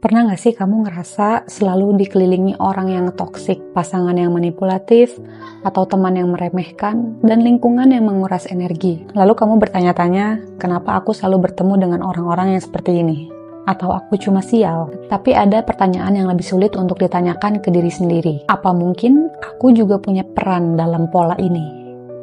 Pernah gak sih kamu ngerasa selalu dikelilingi orang yang toksik, pasangan yang manipulatif, atau teman yang meremehkan, dan lingkungan yang menguras energi? Lalu kamu bertanya-tanya, kenapa aku selalu bertemu dengan orang-orang yang seperti ini? Atau aku cuma sial? Tapi ada pertanyaan yang lebih sulit untuk ditanyakan ke diri sendiri. Apa mungkin aku juga punya peran dalam pola ini?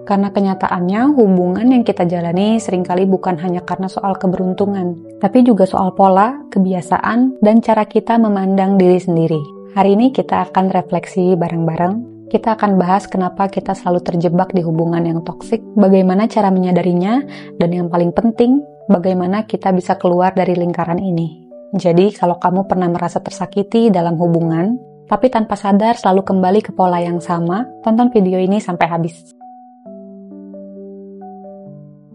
Karena kenyataannya hubungan yang kita jalani seringkali bukan hanya karena soal keberuntungan, tapi juga soal pola, kebiasaan, dan cara kita memandang diri sendiri. Hari ini kita akan refleksi bareng-bareng. Kita akan bahas kenapa kita selalu terjebak di hubungan yang toksik, bagaimana cara menyadarinya, dan yang paling penting, bagaimana kita bisa keluar dari lingkaran ini. Jadi, kalau kamu pernah merasa tersakiti dalam hubungan, tapi tanpa sadar selalu kembali ke pola yang sama, tonton video ini sampai habis.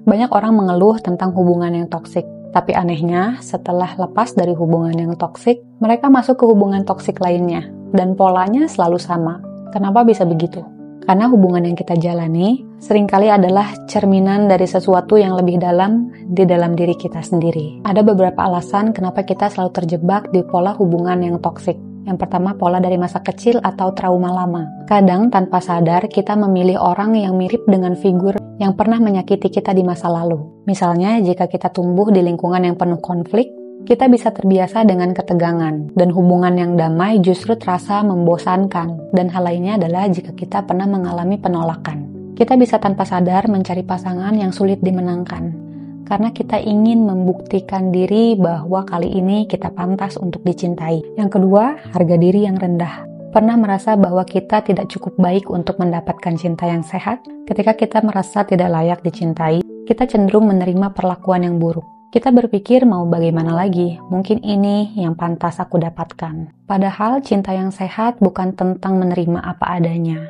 Banyak orang mengeluh tentang hubungan yang toksik, tapi anehnya setelah lepas dari hubungan yang toksik, mereka masuk ke hubungan toksik lainnya, dan polanya selalu sama. Kenapa bisa begitu? Karena hubungan yang kita jalani seringkali adalah cerminan dari sesuatu yang lebih dalam di dalam diri kita sendiri. Ada beberapa alasan kenapa kita selalu terjebak di pola hubungan yang toksik. Yang pertama, pola dari masa kecil atau trauma lama. Kadang tanpa sadar kita memilih orang yang mirip dengan figur yang pernah menyakiti kita di masa lalu. Misalnya, jika kita tumbuh di lingkungan yang penuh konflik, kita bisa terbiasa dengan ketegangan, dan hubungan yang damai justru terasa membosankan. Dan hal lainnya adalah jika kita pernah mengalami penolakan. Kita bisa tanpa sadar mencari pasangan yang sulit dimenangkan, karena kita ingin membuktikan diri bahwa kali ini kita pantas untuk dicintai. Yang kedua, harga diri yang rendah. Pernah merasa bahwa kita tidak cukup baik untuk mendapatkan cinta yang sehat? Ketika kita merasa tidak layak dicintai, kita cenderung menerima perlakuan yang buruk. Kita berpikir mau bagaimana lagi, mungkin ini yang pantas aku dapatkan. Padahal cinta yang sehat bukan tentang menerima apa adanya,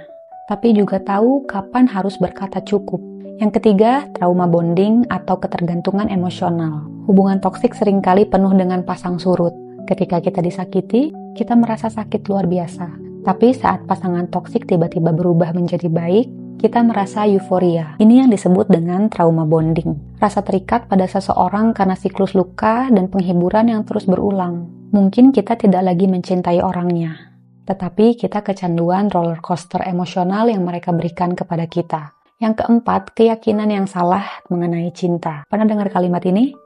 tapi juga tahu kapan harus berkata cukup. Yang ketiga, trauma bonding atau ketergantungan emosional. Hubungan toksik seringkali penuh dengan pasang surut. Ketika kita disakiti, kita merasa sakit luar biasa. Tapi saat pasangan toksik tiba-tiba berubah menjadi baik, kita merasa euforia. Ini yang disebut dengan trauma bonding. Rasa terikat pada seseorang karena siklus luka dan penghiburan yang terus berulang. Mungkin kita tidak lagi mencintai orangnya, tetapi kita kecanduan roller coaster emosional yang mereka berikan kepada kita. Yang keempat, keyakinan yang salah mengenai cinta. Pernah dengar kalimat ini?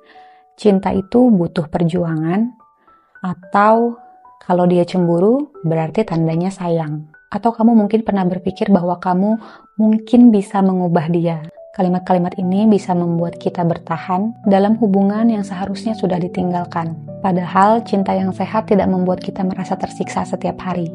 Cinta itu butuh perjuangan, atau kalau dia cemburu, berarti tandanya sayang. Atau kamu mungkin pernah berpikir bahwa kamu mungkin bisa mengubah dia. Kalimat-kalimat ini bisa membuat kita bertahan dalam hubungan yang seharusnya sudah ditinggalkan. Padahal cinta yang sehat tidak membuat kita merasa tersiksa setiap hari.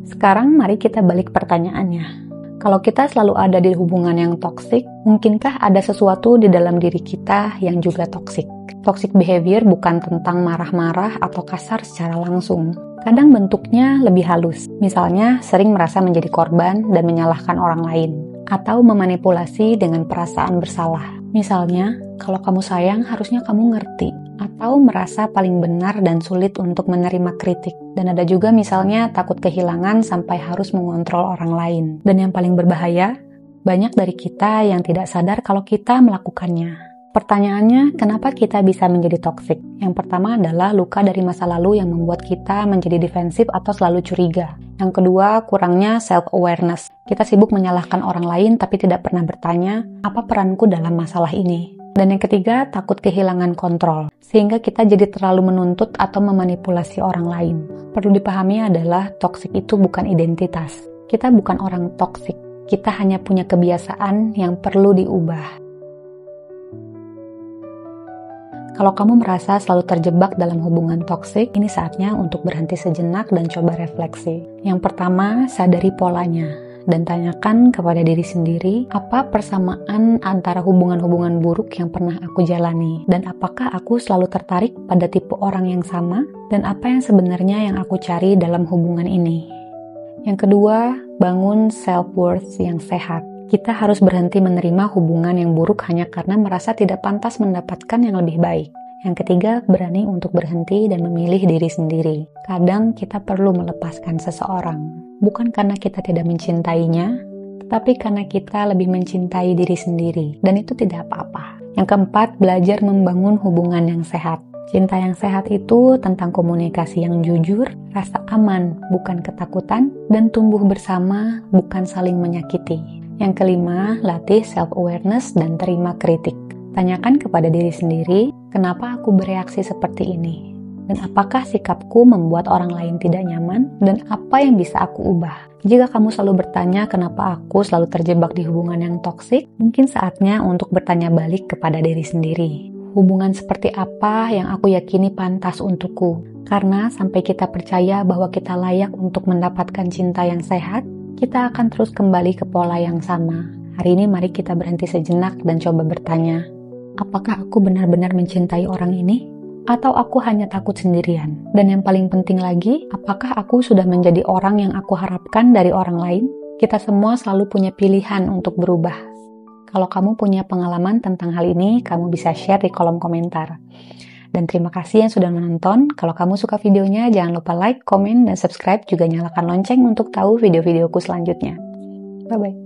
Sekarang mari kita balik pertanyaannya. Kalau kita selalu ada di hubungan yang toksik, mungkinkah ada sesuatu di dalam diri kita yang juga toksik? Toxic behavior bukan tentang marah-marah atau kasar secara langsung. Kadang bentuknya lebih halus. Misalnya, sering merasa menjadi korban dan menyalahkan orang lain. Atau memanipulasi dengan perasaan bersalah. Misalnya, kalau kamu sayang, harusnya kamu ngerti. Atau merasa paling benar dan sulit untuk menerima kritik. Dan ada juga misalnya takut kehilangan sampai harus mengontrol orang lain. Dan yang paling berbahaya, banyak dari kita yang tidak sadar kalau kita melakukannya. Pertanyaannya, kenapa kita bisa menjadi toksik? Yang pertama adalah luka dari masa lalu yang membuat kita menjadi defensif atau selalu curiga. Yang kedua, kurangnya self-awareness. Kita sibuk menyalahkan orang lain tapi tidak pernah bertanya, apa peranku dalam masalah ini? Dan yang ketiga, takut kehilangan kontrol, sehingga kita jadi terlalu menuntut atau memanipulasi orang lain. Perlu dipahami adalah toksik itu bukan identitas. Kita bukan orang toksik, kita hanya punya kebiasaan yang perlu diubah. Kalau kamu merasa selalu terjebak dalam hubungan toksik, ini saatnya untuk berhenti sejenak dan coba refleksi. Yang pertama, sadari polanya. Dan tanyakan kepada diri sendiri, apa persamaan antara hubungan-hubungan buruk yang pernah aku jalani? Dan apakah aku selalu tertarik pada tipe orang yang sama? Dan apa yang sebenarnya yang aku cari dalam hubungan ini? Yang kedua, bangun self-worth yang sehat. Kita harus berhenti menerima hubungan yang buruk hanya karena merasa tidak pantas mendapatkan yang lebih baik. Yang ketiga, berani untuk berhenti dan memilih diri sendiri. Kadang kita perlu melepaskan seseorang, bukan karena kita tidak mencintainya, tetapi karena kita lebih mencintai diri sendiri. Dan itu tidak apa-apa. Yang keempat, belajar membangun hubungan yang sehat. Cinta yang sehat itu tentang komunikasi yang jujur, rasa aman, bukan ketakutan, dan tumbuh bersama, bukan saling menyakiti. Yang kelima, latih self-awareness dan terima kritik. Tanyakan kepada diri sendiri, kenapa aku bereaksi seperti ini? Dan apakah sikapku membuat orang lain tidak nyaman? Dan apa yang bisa aku ubah? Jika kamu selalu bertanya kenapa aku selalu terjebak di hubungan yang toksik, mungkin saatnya untuk bertanya balik kepada diri sendiri. Hubungan seperti apa yang aku yakini pantas untukku? Karena sampai kita percaya bahwa kita layak untuk mendapatkan cinta yang sehat, kita akan terus kembali ke pola yang sama. Hari ini mari kita berhenti sejenak dan coba bertanya, apakah aku benar-benar mencintai orang ini? Atau aku hanya takut sendirian? Dan yang paling penting lagi, apakah aku sudah menjadi orang yang aku harapkan dari orang lain? Kita semua selalu punya pilihan untuk berubah. Kalau kamu punya pengalaman tentang hal ini, kamu bisa share di kolom komentar. Dan terima kasih yang sudah menonton. Kalau kamu suka videonya, jangan lupa like, komen, dan subscribe. Juga nyalakan lonceng untuk tahu video-videoku selanjutnya. Bye-bye.